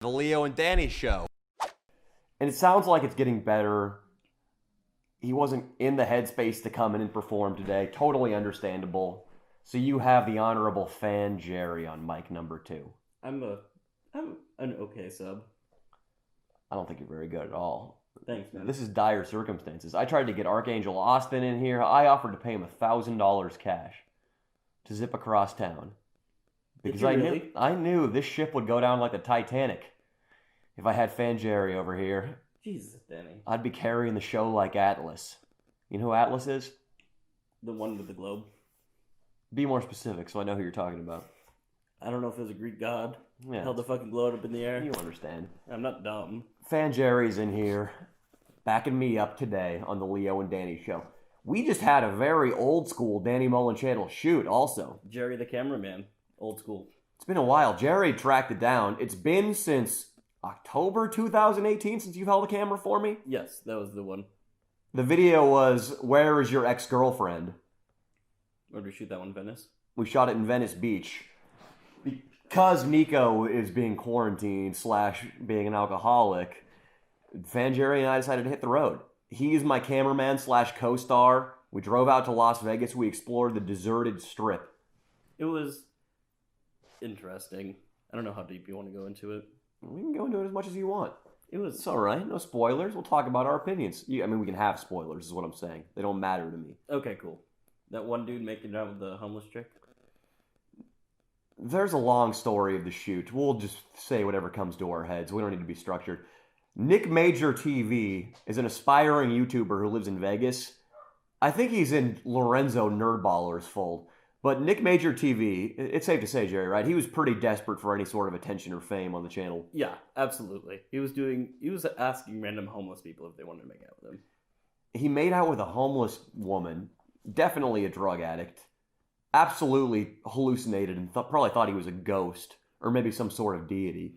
The Leo and Danny show. And it sounds like it's getting better. He wasn't in the headspace to come in and perform today. Totally understandable. So you have the honorable fan Jerry on mic number 2. I'm an okay sub. I don't think you're very good at all. Thanks, man. This is dire circumstances. I tried to get Archangel Austin in here. I offered to pay him $1,000 cash to zip across town. Because I knew this ship would go down like the Titanic if I had fan Jerry over here. Jesus, Danny. I'd be carrying the show like Atlas. You know who Atlas is? The one with the globe. Be more specific so I know who you're talking about. I don't know if it was a Greek god. Yeah. Held the fucking globe up in the air. You understand. I'm not dumb. Fan Jerry's in here, backing me up today on the Leo and Danny show. We just had a very old school Danny Mullen channel shoot also. Jerry the cameraman. Old school. It's been a while. Jerry tracked it down. It's been since October 2018 since you've held a camera for me? Yes, that was the one. The video was, Where is Your Ex-Girlfriend? Where did we shoot that one, Venice? We shot it in Venice Beach. Because Nico is being quarantined / being an alcoholic, Fan Jerry and I decided to hit the road. He's my cameraman / co-star. We drove out to Las Vegas. We explored the deserted strip. It was interesting. I don't know how deep you want to go into it. We can go into it as much as you want. It's It's all right. No spoilers. We'll talk about our opinions. I mean, we can have spoilers, is what I'm saying. They don't matter to me. okay, cool. That one dude making it out with the homeless chick? There's a long story of the shoot. We'll just say whatever comes to our heads. We don't need to be structured. Nick Major TV is an aspiring YouTuber who lives in Vegas. I think he's in Lorenzo Nerdballer's fold. But Nick Major TV, it's safe to say, Jerry, right? He was pretty desperate for any sort of attention or fame on the channel. Yeah, absolutely. He was asking random homeless people if they wanted to make out with him. He made out with a homeless woman, definitely a drug addict, absolutely hallucinated and probably thought he was a ghost or maybe some sort of deity.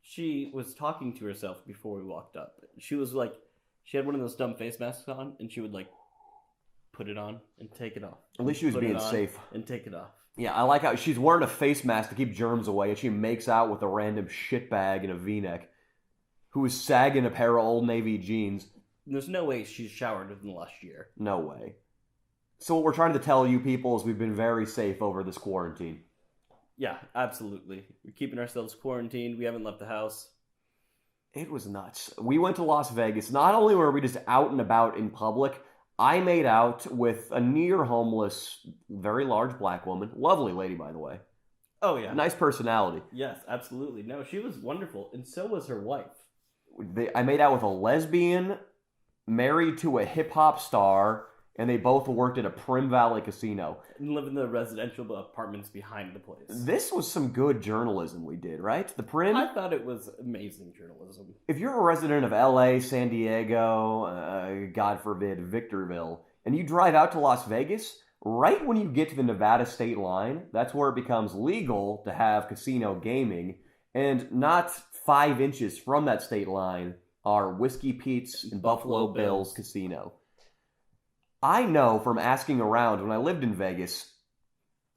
She was talking to herself before we walked up. She was like, she had one of those dumb face masks on, and she would like put it on and take it off. At least she was being safe. And take it off. Yeah, I like how she's wearing a face mask to keep germs away, and she makes out with a random shitbag in a V-neck who is sagging a pair of Old Navy jeans. There's no way she's showered within the last year. No way. So what we're trying to tell you people is we've been very safe over this quarantine. Yeah, absolutely. We're keeping ourselves quarantined. We haven't left the house. It was nuts. We went to Las Vegas. Not only were we just out and about in public, I made out with a near homeless, very large black woman. Lovely lady, by the way. Oh, yeah. Nice personality. Yes, absolutely. No, she was wonderful, and so was her wife. I made out with a lesbian, married to a hip-hop star, and they both worked at a Prim Valley casino. And live in the residential apartments behind the place. This was some good journalism we did, right? The Prim? I thought it was amazing journalism. If you're a resident of LA, San Diego, God forbid, Victorville, and you drive out to Las Vegas, right when you get to the Nevada state line, that's where it becomes legal to have casino gaming, and not 5 inches from that state line are Whiskey Pete's and Buffalo Bill's Casino. I know from asking around when I lived in Vegas,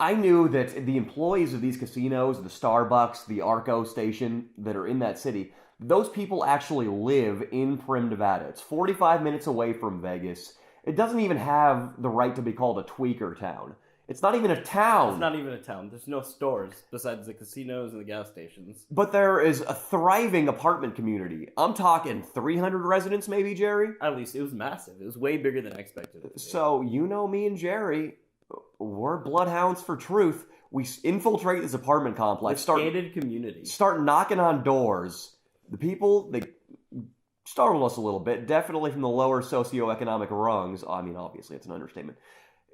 I knew that the employees of these casinos, the Starbucks, the Arco station that are in that city, those people actually live in Prim, Nevada. It's 45 minutes away from Vegas. It doesn't even have the right to be called a tweaker town. It's not even a town. It's not even a town. There's no stores besides the casinos and the gas stations. But there is a thriving apartment community. I'm talking 300 residents maybe, Jerry? At least it was massive. It was way bigger than I expected it to be. So, you know me and Jerry, we're bloodhounds for truth. We infiltrate this apartment complex. Gated community. Start knocking on doors. The people, they startled us a little bit. Definitely from the lower socioeconomic rungs. I mean, obviously, it's an understatement.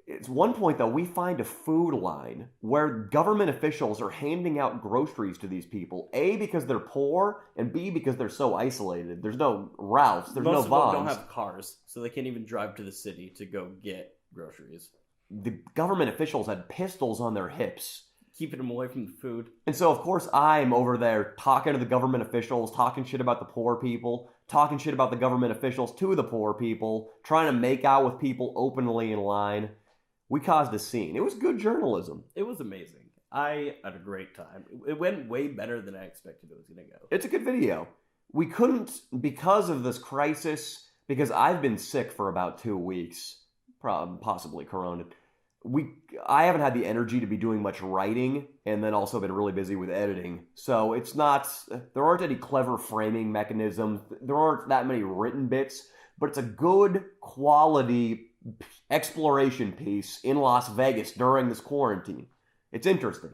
It's one point, though, we find a food line where government officials are handing out groceries to these people. A, because they're poor, and B, because they're so isolated. There's no Ralphs, there's no Vons. Most of them don't have cars, so they can't even drive to the city to go get groceries. The government officials had pistols on their hips. Keeping them away from the food. And so, of course, I'm over there talking to the government officials, talking shit about the poor people, talking shit about the government officials to the poor people, trying to make out with people openly in line. We caused a scene. It was good journalism. It was amazing. I had a great time. It went way better than I expected it was going to go. It's a good video. We couldn't, because of this crisis, because I've been sick for about 2 weeks, possibly corona. I haven't had the energy to be doing much writing, and then also been really busy with editing. So there aren't any clever framing mechanisms. There aren't that many written bits, but it's a good quality exploration piece in Las Vegas during this quarantine. It's interesting.